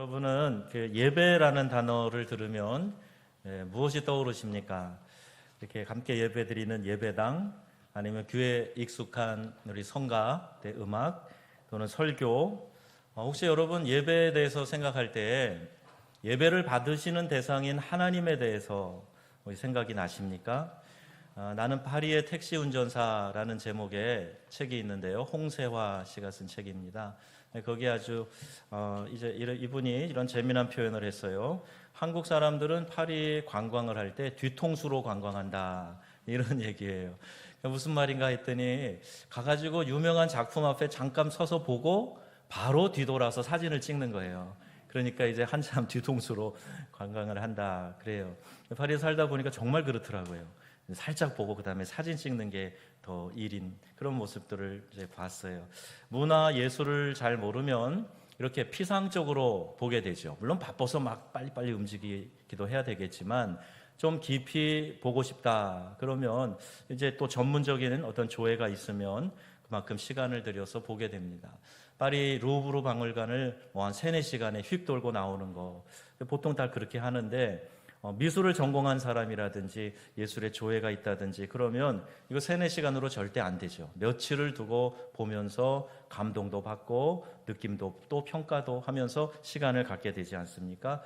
여러분은 그 예배라는 단어를 들으면 무엇이 떠오르십니까? 이렇게 함께 예배드리는 예배당, 아니면 교회에 익숙한 우리 성가, 음악 또는 설교. 혹시 여러분 예배에 대해서 생각할 때 예배를 받으시는 대상인 하나님에 대해서 생각이 나십니까? 나는 파리의 택시 운전사라는 제목의 책이 있는데요, 홍세화 씨가 쓴 책입니다. 거기 아주 이분이 이런 재미난 표현을 했어요. 한국 사람들은 파리 관광을 할 때 뒤통수로 관광한다, 이런 얘기예요. 무슨 말인가 했더니 가가지고 유명한 작품 앞에 잠깐 서서 보고 바로 뒤돌아서 사진을 찍는 거예요. 그러니까 이제 한참 뒤통수로 관광을 한다 그래요. 파리에 살다 보니까 정말 그렇더라고요. 살짝 보고 그 다음에 사진 찍는 게 더 일인 그런 모습들을 이제 봤어요. 문화 예술을 잘 모르면 이렇게 피상적으로 보게 되죠. 물론 바빠서 막 빨리빨리 움직이기도 해야 되겠지만 좀 깊이 보고 싶다 그러면 이제 또 전문적인 어떤 조회가 있으면 그만큼 시간을 들여서 보게 됩니다. 파리 루브르 박물관을 한 3-4시간에 휙 돌고 나오는 거 보통 다 그렇게 하는데, 미술을 전공한 사람이라든지 예술의 조예가 있다든지 그러면 이거 3-4시간으로 절대 안 되죠. 며칠을 두고 보면서 감동도 받고 느낌도 또 평가도 하면서 시간을 갖게 되지 않습니까?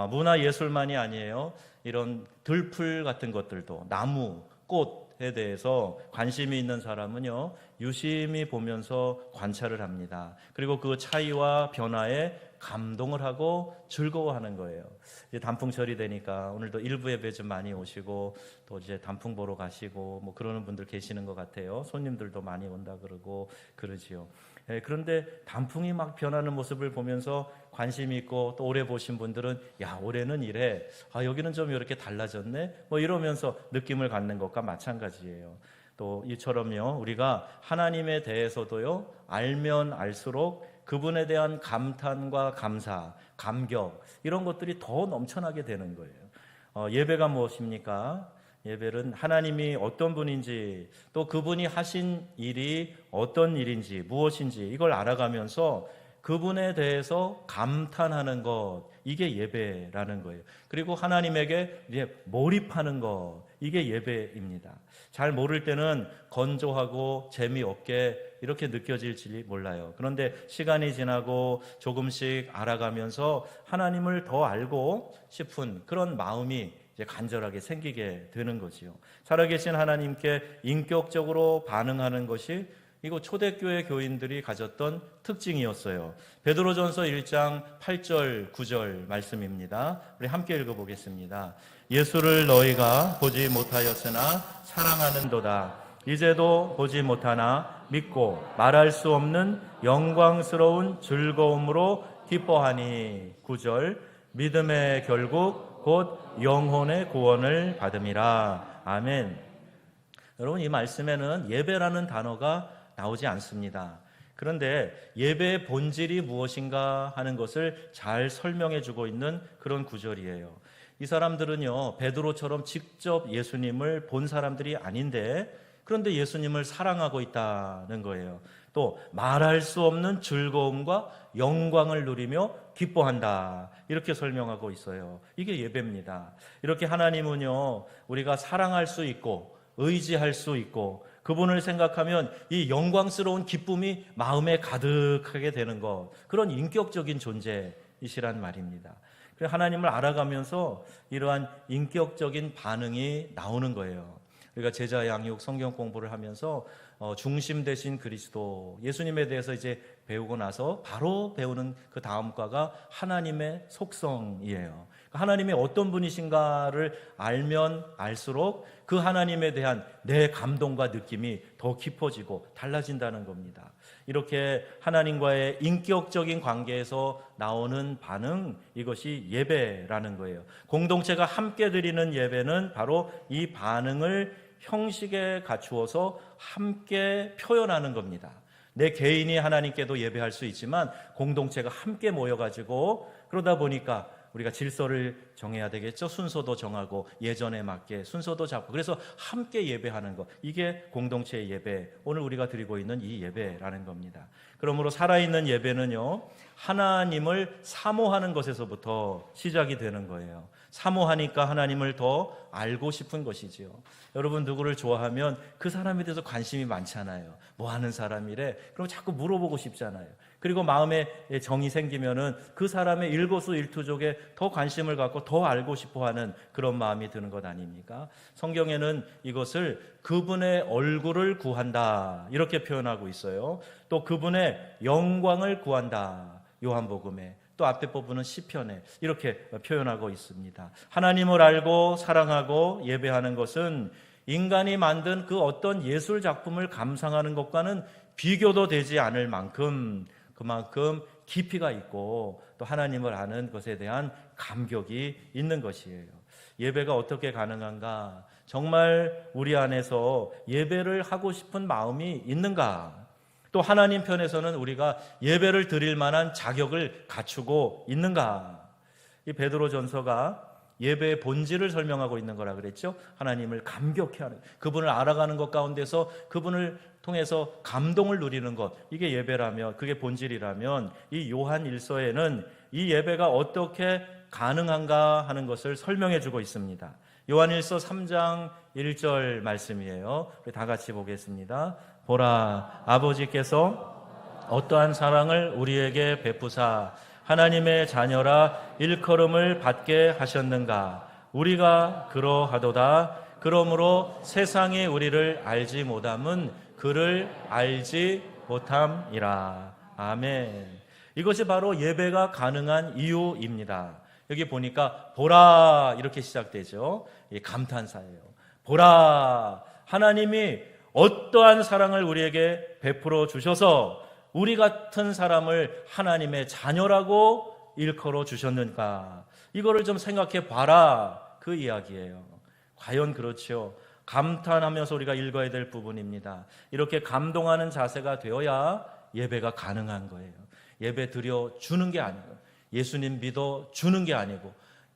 문화예술만이 아니에요. 이런 들풀 같은 것들도, 나무, 꽃에 대해서 관심이 있는 사람은요, 유심히 보면서 관찰을 합니다. 그리고 그 차이와 변화에 감동을 하고 즐거워하는 거예요. 이제 단풍철이 되니까 오늘도 일부 예배 좀 많이 오시고 또 이제 단풍 보러 가시고 뭐 그러는 분들 계시는 것 같아요. 손님들도 많이 온다 그러고 그러지요. 그런데 단풍이 막 변하는 모습을 보면서 관심이 있고 또 올해 보신 분들은 야, 올해는 이래, 여기는 좀 이렇게 달라졌네, 뭐 이러면서 느낌을 갖는 것과 마찬가지예요. 또 이처럼요, 우리가 하나님에 대해서도요, 알면 알수록 그분에 대한 감탄과 감사, 감격, 이런 것들이 더 넘쳐나게 되는 거예요. 예배가 무엇입니까? 예배는 하나님이 어떤 분인지, 또 그분이 하신 일이 어떤 일인지, 무엇인지 이걸 알아가면서 그분에 대해서 감탄하는 것, 이게 예배라는 거예요. 그리고 하나님에게 이제 몰입하는 것, 이게 예배입니다. 잘 모를 때는 건조하고 재미없게 이렇게 느껴질지 몰라요. 그런데 시간이 지나고 조금씩 알아가면서 하나님을 더 알고 싶은 그런 마음이 이제 간절하게 생기게 되는 거지요. 살아계신 하나님께 인격적으로 반응하는 것이 이거 초대교회 교인들이 가졌던 특징이었어요. 베드로전서 1장 8절 9절 말씀입니다. 우리 함께 읽어보겠습니다. 예수를 너희가 보지 못하였으나 사랑하는도다. 이제도 보지 못하나 믿고 말할 수 없는 영광스러운 즐거움으로 기뻐하니. 9절 믿음의 결국 곧 영혼의 구원을 받음이라. 아멘. 여러분, 이 말씀에는 예배라는 단어가 나오지 않습니다. 그런데 예배의 본질이 무엇인가 하는 것을 잘 설명해 주고 있는 그런 구절이에요. 이 사람들은요, 베드로처럼 직접 예수님을 본 사람들이 아닌데, 그런데 예수님을 사랑하고 있다는 거예요. 또 말할 수 없는 즐거움과 영광을 누리며 기뻐한다, 이렇게 설명하고 있어요. 이게 예배입니다. 이렇게 하나님은요, 우리가 사랑할 수 있고 의지할 수 있고 그분을 생각하면 이 영광스러운 기쁨이 마음에 가득하게 되는 것, 그런 인격적인 존재이시란 말입니다. 하나님을 알아가면서 이러한 인격적인 반응이 나오는 거예요. 우리가 제자 양육 성경 공부를 하면서 중심 되신 그리스도, 예수님에 대해서 이제 배우고 나서 바로 배우는 그 다음 과가 하나님의 속성이에요. 하나님이 어떤 분이신가를 알면 알수록 그 하나님에 대한 내 감동과 느낌이 더 깊어지고 달라진다는 겁니다. 이렇게 하나님과의 인격적인 관계에서 나오는 반응, 이것이 예배라는 거예요. 공동체가 함께 드리는 예배는 바로 이 반응을 형식에 갖추어서 함께 표현하는 겁니다. 내 개인이 하나님께도 예배할 수 있지만 공동체가 함께 모여가지고 그러다 보니까 우리가 질서를 정해야 되겠죠. 순서도 정하고 예전에 맞게 순서도 잡고, 그래서 함께 예배하는 것, 이게 공동체의 예배, 오늘 우리가 드리고 있는 이 예배라는 겁니다. 그러므로 살아있는 예배는요, 하나님을 사모하는 것에서부터 시작이 되는 거예요. 사모하니까 하나님을 더 알고 싶은 것이지요. 여러분, 누구를 좋아하면 그 사람에 대해서 관심이 많잖아요. 뭐 하는 사람이래? 그럼 자꾸 물어보고 싶잖아요. 그리고 마음에 정이 생기면은 그 사람의 일거수일투족에 더 관심을 갖고 더 알고 싶어하는 그런 마음이 드는 것 아닙니까? 성경에는 이것을 그분의 얼굴을 구한다, 이렇게 표현하고 있어요. 또 그분의 영광을 구한다, 요한복음에, 또 앞에 부분은 시편에 이렇게 표현하고 있습니다. 하나님을 알고 사랑하고 예배하는 것은 인간이 만든 그 어떤 예술 작품을 감상하는 것과는 비교도 되지 않을 만큼, 그만큼 깊이가 있고 또 하나님을 아는 것에 대한 감격이 있는 것이에요. 예배가 어떻게 가능한가? 정말 우리 안에서 예배를 하고 싶은 마음이 있는가? 또 하나님 편에서는 우리가 예배를 드릴 만한 자격을 갖추고 있는가? 이 베드로전서가 예배의 본질을 설명하고 있는 거라 그랬죠. 하나님을 감격해 하는, 그분을 알아가는 것 가운데서 그분을 통해서 감동을 누리는 것, 이게 예배라면, 그게 본질이라면, 이 요한 1서에는 이 예배가 어떻게 가능한가 하는 것을 설명해 주고 있습니다. 요한 1서 3장 1절 말씀이에요. 우리 다 같이 보겠습니다. 보라, 아버지께서 어떠한 사랑을 우리에게 베푸사 하나님의 자녀라 일컬음을 받게 하셨는가? 우리가 그러하도다. 그러므로 세상이 우리를 알지 못함은 그를 알지 못함이라. 아멘. 이것이 바로 예배가 가능한 이유입니다. 여기 보니까 보라, 이렇게 시작되죠. 이 감탄사예요. 보라, 하나님이 어떠한 사랑을 우리에게 베풀어 주셔서 우리 같은 사람을 하나님의 자녀라고 일컬어 주셨는가? 이거를 좀 생각해 봐라, 그 이야기예요. 과연 그렇죠? 감탄하면서 우리가 읽어야 될 부분입니다. 이렇게 감동하는 자세가 되어야 예배가 가능한 거예요. 예배 드려 주는 게 아니고, 예수님 믿어 주는 게 아니고,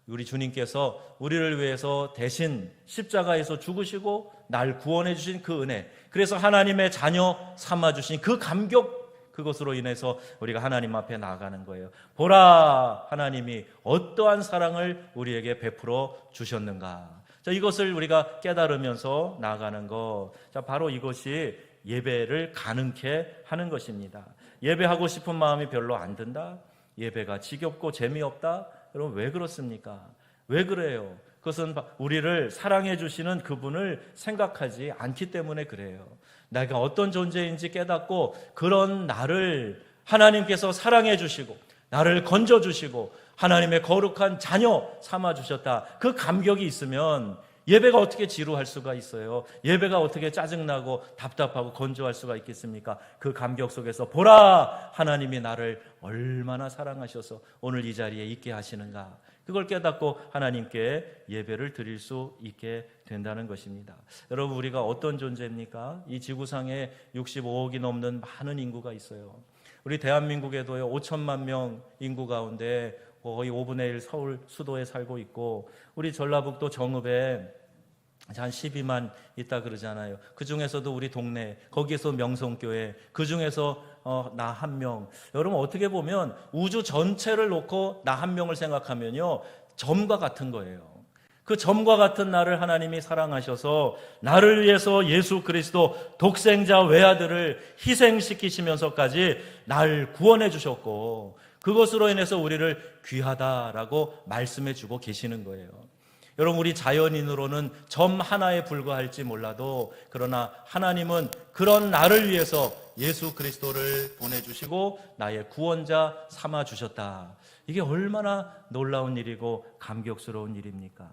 우리 주님께서 우리를 위해서 대신 십자가에서 죽으시고 날 구원해 주신 그 은혜, 그래서 하나님의 자녀 삼아 주신 그 감격, 그것으로 인해서 우리가 하나님 앞에 나아가는 거예요. 보라, 하나님이 어떠한 사랑을 우리에게 베풀어 주셨는가. 자, 이것을 우리가 깨달으면서 나아가는 것, 자, 바로 이것이 예배를 가능케 하는 것입니다. 예배하고 싶은 마음이 별로 안 든다? 예배가 지겹고 재미없다? 여러분, 왜 그렇습니까? 왜 그래요? 그것은 우리를 사랑해 주시는 그분을 생각하지 않기 때문에 그래요. 내가 어떤 존재인지 깨닫고 그런 나를 하나님께서 사랑해 주시고 나를 건져 주시고 하나님의 거룩한 자녀 삼아 주셨다, 그 감격이 있으면 예배가 어떻게 지루할 수가 있어요? 예배가 어떻게 짜증나고 답답하고 건조할 수가 있겠습니까? 그 감격 속에서 보라, 하나님이 나를 얼마나 사랑하셔서 오늘 이 자리에 있게 하시는가, 그걸 깨닫고 하나님께 예배를 드릴 수 있게 된다는 것입니다. 여러분, 우리가 어떤 존재입니까? 이 지구상에 65억이 넘는 많은 인구가 있어요. 우리 대한민국에도요, 5천만 명 인구 가운데 거의 5분의 1 서울 수도에 살고 있고, 우리 전라북도 정읍에 한 12만 있다 그러잖아요. 그 중에서도 우리 동네, 거기에서 명성교회, 그 중에서 나 한 명. 여러분, 어떻게 보면 우주 전체를 놓고 나 한 명을 생각하면요, 점과 같은 거예요. 그 점과 같은 나를 하나님이 사랑하셔서 나를 위해서 예수 그리스도 독생자 외아들을 희생시키시면서까지 날 구원해 주셨고, 그것으로 인해서 우리를 귀하다라고 말씀해 주고 계시는 거예요. 여러분, 우리 자연인으로는 점 하나에 불과할지 몰라도, 그러나 하나님은 그런 나를 위해서 예수 그리스도를 보내주시고 나의 구원자 삼아주셨다. 이게 얼마나 놀라운 일이고 감격스러운 일입니까?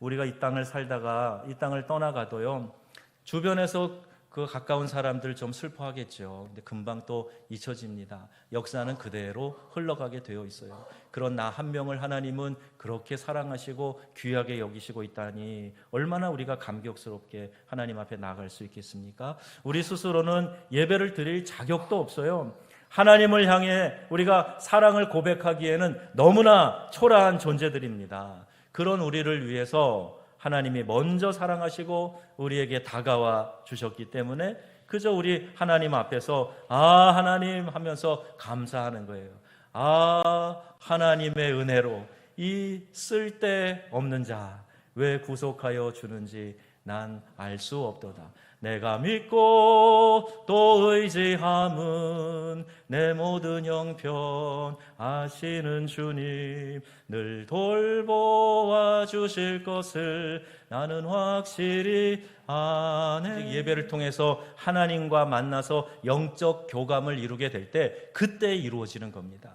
우리가 이 땅을 살다가 이 땅을 떠나가도요, 주변에서 그 가까운 사람들 좀 슬퍼하겠죠. 근데 금방 또 잊혀집니다. 역사는 그대로 흘러가게 되어 있어요. 그런 나 한 명을 하나님은 그렇게 사랑하시고 귀하게 여기시고 있다니 얼마나 우리가 감격스럽게 하나님 앞에 나아갈 수 있겠습니까? 우리 스스로는 예배를 드릴 자격도 없어요. 하나님을 향해 우리가 사랑을 고백하기에는 너무나 초라한 존재들입니다. 그런 우리를 위해서 하나님이 먼저 사랑하시고 우리에게 다가와 주셨기 때문에 그저 우리 하나님 앞에서 아 하나님 하면서 감사하는 거예요. 아 하나님의 은혜로 이 쓸데없는 자 왜 구속하여 주는지 난 알 수 없도다. 내가 믿고 또 의지함은 내 모든 형편 아시는 주님 늘 돌보아 주실 것을 나는 확실히 아네. 예배를 통해서 하나님과 만나서 영적 교감을 이루게 될 때 그때 이루어지는 겁니다.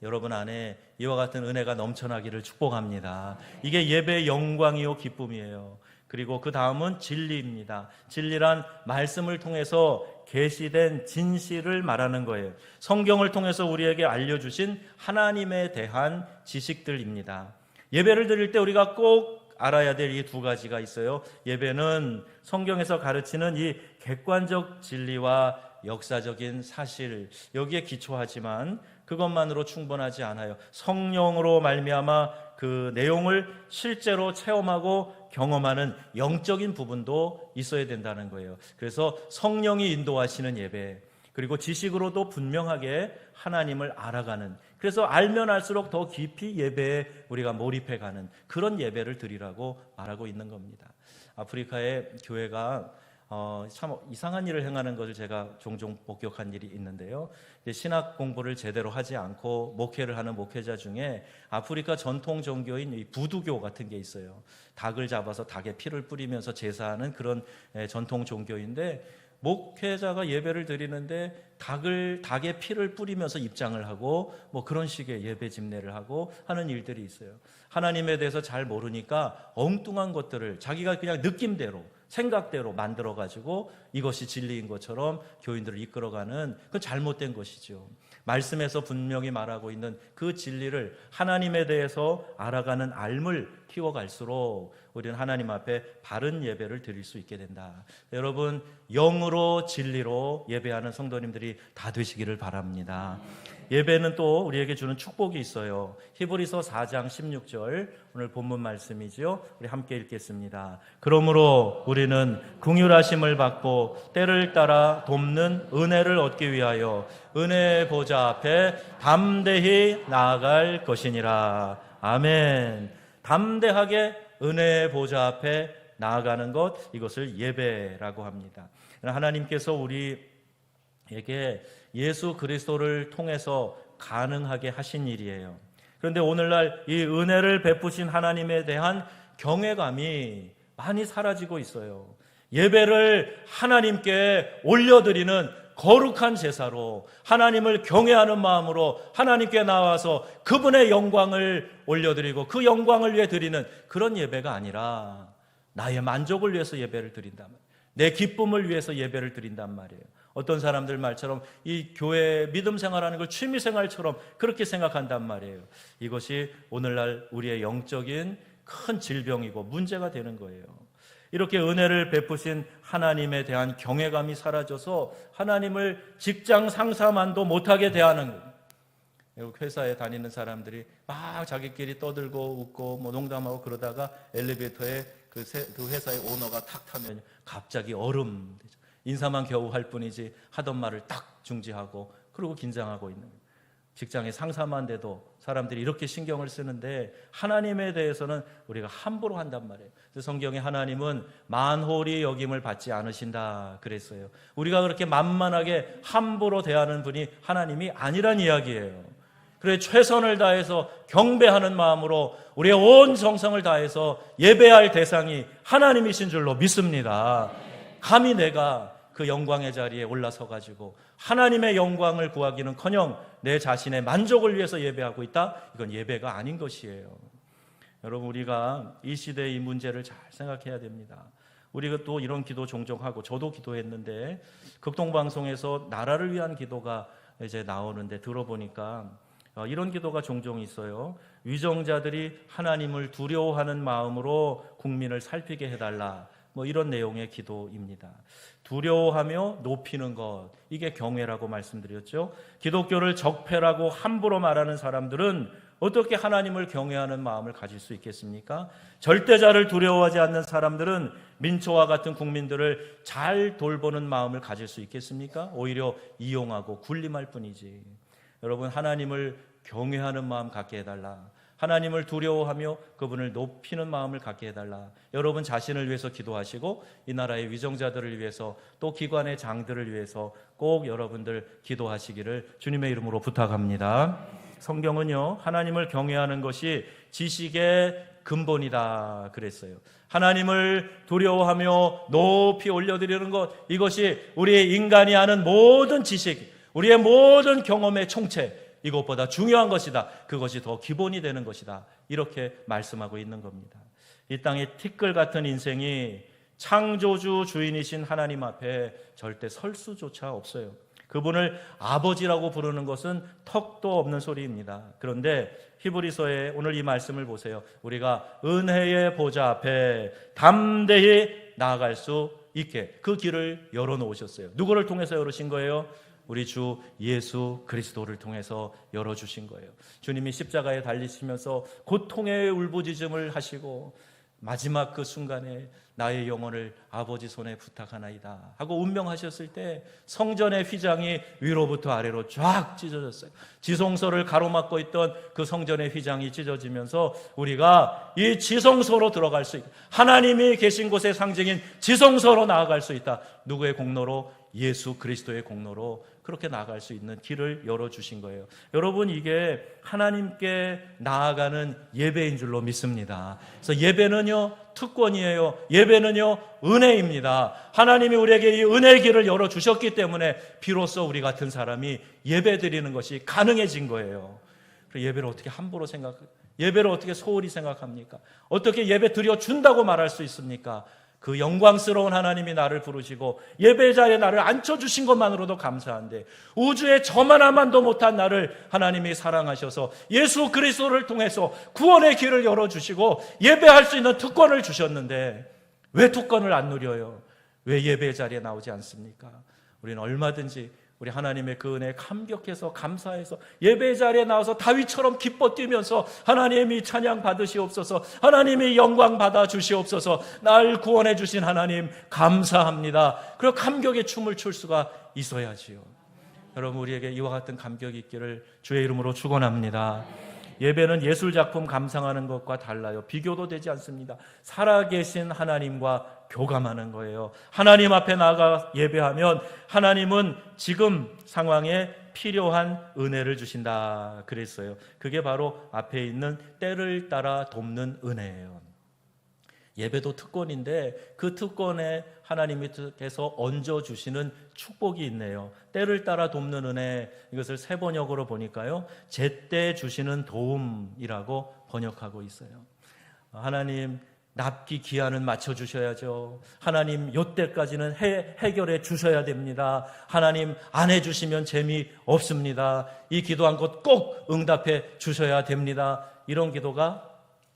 여러분 안에 이와 같은 은혜가 넘쳐나기를 축복합니다. 이게 예배의 영광이요 기쁨이에요. 그리고 그 다음은 진리입니다. 진리란 말씀을 통해서 계시된 진실을 말하는 거예요. 성경을 통해서 우리에게 알려주신 하나님에 대한 지식들입니다. 예배를 드릴 때 우리가 꼭 알아야 될 이 두 가지가 있어요. 예배는 성경에서 가르치는 이 객관적 진리와 역사적인 사실, 여기에 기초하지만 그것만으로 충분하지 않아요. 성령으로 말미암아 그 내용을 실제로 체험하고 경험하는 영적인 부분도 있어야 된다는 거예요. 그래서 성령이 인도하시는 예배, 그리고 지식으로도 분명하게 하나님을 알아가는, 그래서 알면 알수록 더 깊이 예배에 우리가 몰입해가는 그런 예배를 드리라고 말하고 있는 겁니다. 아프리카의 교회가 참 이상한 일을 행하는 것을 제가 종종 목격한 일이 있는데요. 신학 공부를 제대로 하지 않고 목회를 하는 목회자 중에 아프리카 전통 종교인 이 부두교 같은 게 있어요. 닭을 잡아서 닭의 피를 뿌리면서 제사하는 그런 전통 종교인데, 목회자가 예배를 드리는데 닭의 피를 뿌리면서 입장을 하고 뭐 그런 식의 예배 집례를 하고 하는 일들이 있어요. 하나님에 대해서 잘 모르니까 엉뚱한 것들을 자기가 그냥 느낌대로 생각대로 만들어가지고 이것이 진리인 것처럼 교인들을 이끌어가는, 그건 잘못된 것이죠. 말씀에서 분명히 말하고 있는 그 진리를, 하나님에 대해서 알아가는 알을 키워갈수록 우리는 하나님 앞에 바른 예배를 드릴 수 있게 된다. 여러분, 영으로 진리로 예배하는 성도님들이 다 되시기를 바랍니다. 예배는 또 우리에게 주는 축복이 있어요. 히브리서 4장 16절, 오늘 본문 말씀이죠. 우리 함께 읽겠습니다. 그러므로 우리는 긍휼하심을 받고 때를 따라 돕는 은혜를 얻기 위하여 은혜의 보좌 앞에 담대히 나아갈 것이니라. 아멘. 담대하게 은혜의 보좌 앞에 나아가는 것, 이것을 예배라고 합니다. 하나님께서 우리에게 예수 그리스도를 통해서 가능하게 하신 일이에요. 그런데 오늘날 이 은혜를 베푸신 하나님에 대한 경외감이 많이 사라지고 있어요. 예배를 하나님께 올려드리는 거룩한 제사로, 하나님을 경외하는 마음으로 하나님께 나와서 그분의 영광을 올려드리고 그 영광을 위해 드리는 그런 예배가 아니라 나의 만족을 위해서 예배를 드린단 말이에요. 내 기쁨을 위해서 예배를 드린단 말이에요. 어떤 사람들 말처럼 이 교회 믿음 생활하는 걸 취미 생활처럼 그렇게 생각한단 말이에요. 이것이 오늘날 우리의 영적인 큰 질병이고 문제가 되는 거예요. 이렇게 은혜를 베푸신 하나님에 대한 경외감이 사라져서 하나님을 직장 상사만도 못하게 대하는 거예요. 회사에 다니는 사람들이 막 자기끼리 떠들고 웃고 뭐 농담하고 그러다가 엘리베이터에 그 회사의 오너가 탁 타면 갑자기 얼음 되죠. 인사만 겨우 할 뿐이지 하던 말을 딱 중지하고 그러고 긴장하고 있는 거예요. 직장의 상사만 돼도 사람들이 이렇게 신경을 쓰는데 하나님에 대해서는 우리가 함부로 한단 말이에요. 그래서 성경에 하나님은 만홀히 여김을 받지 않으신다 그랬어요. 우리가 그렇게 만만하게 함부로 대하는 분이 하나님이 아니란 이야기예요. 그래 최선을 다해서 경배하는 마음으로 우리의 온 정성을 다해서 예배할 대상이 하나님이신 줄로 믿습니다. 감히 내가 그 영광의 자리에 올라서 가지고 하나님의 영광을 구하기는커녕 내 자신의 만족을 위해서 예배하고 있다? 이건 예배가 아닌 것이에요. 여러분, 우리가 이 시대의 이 문제를 잘 생각해야 됩니다. 우리가 또 이런 기도 종종 하고, 저도 기도했는데 극동방송에서 나라를 위한 기도가 이제 나오는데 들어보니까 이런 기도가 종종 있어요. 위정자들이 하나님을 두려워하는 마음으로 국민을 살피게 해달라. 뭐 이런 내용의 기도입니다. 두려워하며 높이는 것, 이게 경외라고 말씀드렸죠. 기독교를 적폐라고 함부로 말하는 사람들은 어떻게 하나님을 경외하는 마음을 가질 수 있겠습니까? 절대자를 두려워하지 않는 사람들은 민초와 같은 국민들을 잘 돌보는 마음을 가질 수 있겠습니까? 오히려 이용하고 군림할 뿐이지. 여러분, 하나님을 경외하는 마음 갖게 해달라. 하나님을 두려워하며 그분을 높이는 마음을 갖게 해달라. 여러분 자신을 위해서 기도하시고 이 나라의 위정자들을 위해서 또 기관의 장들을 위해서 꼭 여러분들 기도하시기를 주님의 이름으로 부탁합니다. 성경은요, 하나님을 경외하는 것이 지식의 근본이다 그랬어요. 하나님을 두려워하며 높이 올려드리는 것, 이것이 우리의 인간이 아는 모든 지식, 우리의 모든 경험의 총체, 이것보다 중요한 것이다. 그것이 더 기본이 되는 것이다. 이렇게 말씀하고 있는 겁니다. 이 땅의 티끌 같은 인생이 창조주 주인이신 하나님 앞에 절대 설 수조차 없어요. 그분을 아버지라고 부르는 것은 턱도 없는 소리입니다. 그런데 히브리서의 오늘 이 말씀을 보세요. 우리가 은혜의 보좌 앞에 담대히 나아갈 수 있게 그 길을 열어놓으셨어요. 누구를 통해서 열으신 거예요? 우리 주 예수 그리스도를 통해서 열어주신 거예요. 주님이 십자가에 달리시면서 고통의 울부짖음을 하시고 마지막 그 순간에 나의 영혼을 아버지 손에 부탁하나이다 하고 운명하셨을 때 성전의 휘장이 위로부터 아래로 쫙 찢어졌어요. 지성소를 가로막고 있던 그 성전의 휘장이 찢어지면서 우리가 이 지성소로 들어갈 수 있다. 하나님이 계신 곳의 상징인 지성소로 나아갈 수 있다. 누구의 공로로? 예수 그리스도의 공로로 그렇게 나아갈 수 있는 길을 열어주신 거예요. 여러분, 이게 하나님께 나아가는 예배인 줄로 믿습니다. 그래서 예배는요, 특권이에요. 예배는요, 은혜입니다. 하나님이 우리에게 이 은혜의 길을 열어주셨기 때문에 비로소 우리 같은 사람이 예배 드리는 것이 가능해진 거예요. 예배를 어떻게 함부로 예배를 어떻게 소홀히 생각합니까? 어떻게 예배 드려준다고 말할 수 있습니까? 그 영광스러운 하나님이 나를 부르시고 예배 자리에 나를 앉혀주신 것만으로도 감사한데 우주에 저만하만도 못한 나를 하나님이 사랑하셔서 예수 그리스도를 통해서 구원의 길을 열어주시고 예배할 수 있는 특권을 주셨는데 왜 특권을 안 누려요? 왜 예배 자리에 나오지 않습니까? 우리는 얼마든지 우리 하나님의 그 은혜에 감격해서 감사해서 예배 자리에 나와서 다윗처럼 기뻐 뛰면서 하나님이 찬양 받으시옵소서, 하나님이 영광 받아 주시옵소서, 날 구원해 주신 하나님 감사합니다. 그리고 감격의 춤을 출 수가 있어야지요. 여러분, 우리에게 이와 같은 감격이 있기를 주의 이름으로 축원합니다. 예배는 예술작품 감상하는 것과 달라요. 비교도 되지 않습니다. 살아계신 하나님과 교감하는 거예요. 하나님 앞에 나아가 예배하면 하나님은 지금 상황에 필요한 은혜를 주신다 그랬어요. 그게 바로 앞에 있는 때를 따라 돕는 은혜예요. 예배도 특권인데 그 특권에 하나님께서 얹어주시는 축복이 있네요. 때를 따라 돕는 은혜, 이것을 새 번역으로 보니까요, 제때 주시는 도움이라고 번역하고 있어요. 하나님 납기 기한은 맞춰주셔야죠. 하나님 요때까지는 해결해 주셔야 됩니다. 하나님 안 해주시면 재미없습니다. 이 기도한 것 꼭 응답해 주셔야 됩니다. 이런 기도가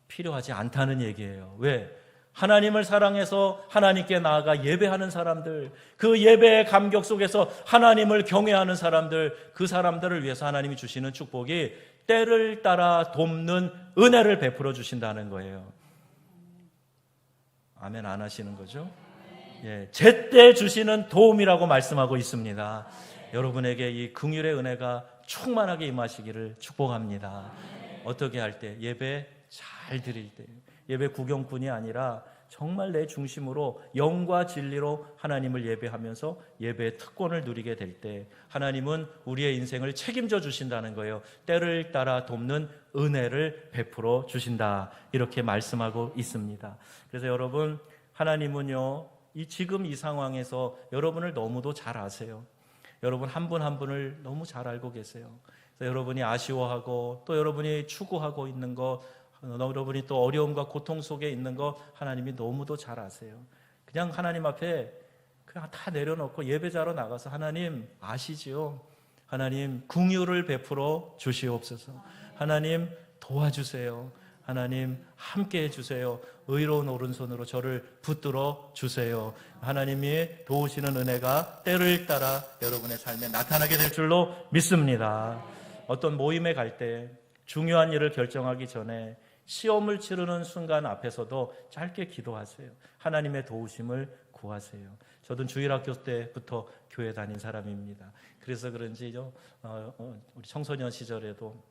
필요하지 않다는 얘기예요. 왜? 하나님을 사랑해서 하나님께 나아가 예배하는 사람들, 그 예배의 감격 속에서 하나님을 경외하는 사람들, 그 사람들을 위해서 하나님이 주시는 축복이 때를 따라 돕는 은혜를 베풀어 주신다는 거예요. 아멘 안 하시는 거죠? 예, 제때 주시는 도움이라고 말씀하고 있습니다. 여러분에게 이 긍휼의 은혜가 충만하게 임하시기를 축복합니다. 어떻게 할 때? 예배 잘 드릴 때, 예배 구경뿐이 아니라 정말 내 중심으로 영과 진리로 하나님을 예배하면서 예배의 특권을 누리게 될 때 하나님은 우리의 인생을 책임져 주신다는 거예요. 때를 따라 돕는 은혜를 베풀어 주신다, 이렇게 말씀하고 있습니다. 그래서 여러분, 하나님은요, 지금 이 상황에서 여러분을 너무도 잘 아세요. 여러분 한 분 한 분을 너무 잘 알고 계세요. 그래서 여러분이 아쉬워하고 또 여러분이 추구하고 있는 거, 여러분이 또 어려움과 고통 속에 있는 거 하나님이 너무도 잘 아세요. 그냥 하나님 앞에 그냥 다 내려놓고 예배자로 나가서 하나님 아시지요? 하나님 긍휼을 베풀어 주시옵소서. 하나님 도와주세요. 하나님 함께 해주세요. 의로운 오른손으로 저를 붙들어 주세요. 하나님이 도우시는 은혜가 때를 따라 여러분의 삶에 나타나게 될 줄로 믿습니다. 어떤 모임에 갈 때 중요한 일을 결정하기 전에 시험을 치르는 순간 앞에서도 짧게 기도하세요. 하나님의 도우심을 구하세요. 저도 주일학교 때부터 교회 다닌 사람입니다. 그래서 그런지 우리 청소년 시절에도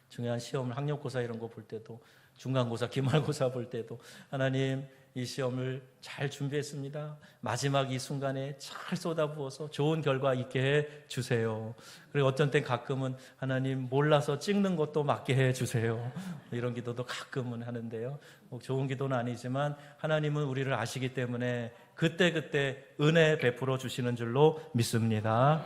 중요한 시험을 학력고사 이런 거 볼 때도 중간고사, 기말고사 볼 때도 하나님 이 시험을 잘 준비했습니다. 마지막 이 순간에 잘 쏟아부어서 좋은 결과 있게 해 주세요. 그리고 어떤 땐 가끔은 하나님 몰라서 찍는 것도 맞게 해 주세요. 이런 기도도 가끔은 하는데요. 좋은 기도는 아니지만 하나님은 우리를 아시기 때문에 그때그때 은혜 베풀어 주시는 줄로 믿습니다.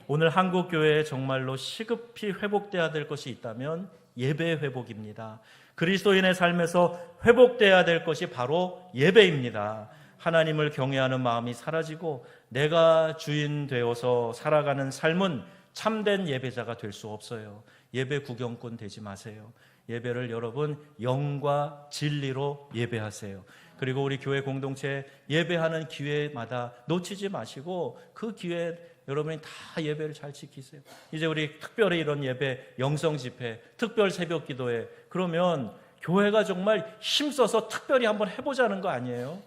오늘 한국교회에 정말로 시급히 회복돼야 될 것이 있다면 예배 회복입니다. 그리스도인의 삶에서 회복돼야 될 것이 바로 예배입니다. 하나님을 경외하는 마음이 사라지고 내가 주인 되어서 살아가는 삶은 참된 예배자가 될 수 없어요. 예배 구경꾼 되지 마세요. 예배를 여러분 영과 진리로 예배하세요. 그리고 우리 교회 공동체 예배하는 기회마다 놓치지 마시고 그 기회에 여러분이 다 예배를 잘 지키세요. 이제 우리 특별히 이런 예배, 영성 집회, 특별 새벽 기도회, 그러면 교회가 정말 힘써서 특별히 한번 해보자는 거 아니에요?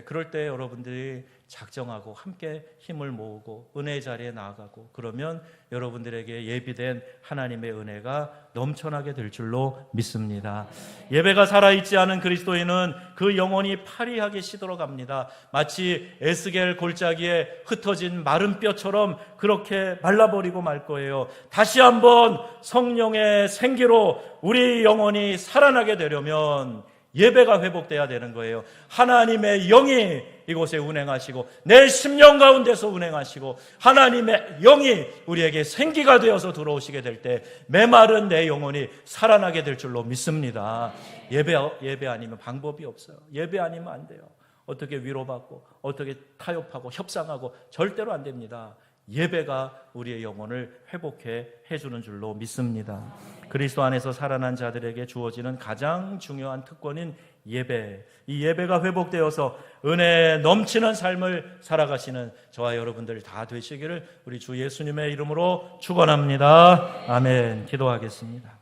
그럴 때 여러분들이 작정하고 함께 힘을 모으고 은혜의 자리에 나아가고 그러면 여러분들에게 예비된 하나님의 은혜가 넘쳐나게 될 줄로 믿습니다. 예배가 살아있지 않은 그리스도인은 그 영혼이 파리하게 시들어갑니다. 마치 에스겔 골짜기에 흩어진 마른 뼈처럼 그렇게 말라버리고 말 거예요. 다시 한번 성령의 생기로 우리 영혼이 살아나게 되려면 예배가 회복돼야 되는 거예요. 하나님의 영이 이곳에 운행하시고 내 심령 가운데서 운행하시고 하나님의 영이 우리에게 생기가 되어서 들어오시게 될 때 메마른 내 영혼이 살아나게 될 줄로 믿습니다. 예배 아니면 방법이 없어요. 예배 아니면 안 돼요. 어떻게 위로받고 어떻게 타협하고 협상하고 절대로 안 됩니다. 예배가 우리의 영혼을 회복해 해주는 줄로 믿습니다. 그리스도 안에서 살아난 자들에게 주어지는 가장 중요한 특권인 예배. 이 예배가 회복되어서 은혜 넘치는 삶을 살아가시는 저와 여러분들 다 되시기를 우리 주 예수님의 이름으로 축원합니다. 아멘. 기도하겠습니다.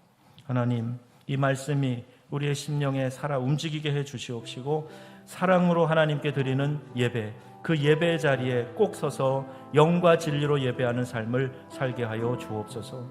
하나님, 이 말씀이 우리의 심령에 살아 움직이게 해 주시옵시고 사랑으로 하나님께 드리는 예배, 그 예배의 자리에 꼭 서서 영과 진리로 예배하는 삶을 살게 하여 주옵소서.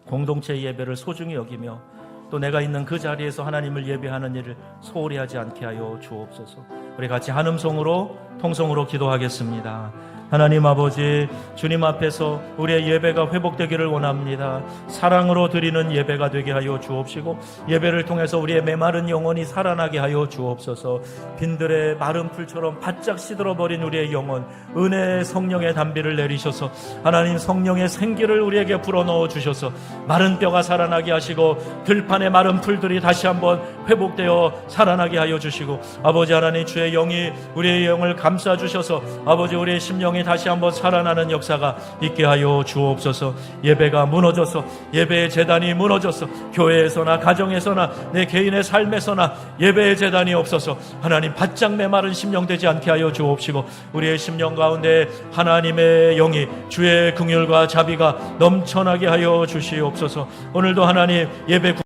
공동체 예배를 소중히 여기며 또 내가 있는 그 자리에서 하나님을 예배하는 일을 소홀히 하지 않게 하여 주옵소서. 우리 같이 한음성으로 통성으로 기도하겠습니다. 하나님 아버지, 주님 앞에서 우리의 예배가 회복되기를 원합니다. 사랑으로 드리는 예배가 되게 하여 주옵시고 예배를 통해서 우리의 메마른 영혼이 살아나게 하여 주옵소서. 빈들의 마른 풀처럼 바짝 시들어버린 우리의 영혼, 은혜의 성령의 담비를 내리셔서 하나님 성령의 생기를 우리에게 불어넣어 주셔서 마른 뼈가 살아나게 하시고 들판의 마른 풀들이 다시 한번 회복되어 살아나게 하여 주시고 아버지 하나님, 주의 영이 우리의 영을 감싸 주셔서 아버지 우리의 심령이 다시 한번 살아나는 역사가 있게 하여 주옵소서. 예배가 무너져서, 예배의 제단이 무너져서 교회에서나 가정에서나 내 개인의 삶에서나 예배의 제단이 없어서 하나님 바짝 메마른 심령 되지 않게 하여 주옵시고 우리의 심령 가운데 하나님의 영이 주의 긍휼과 자비가 넘쳐나게 하여 주시옵소서. 오늘도 하나님 예배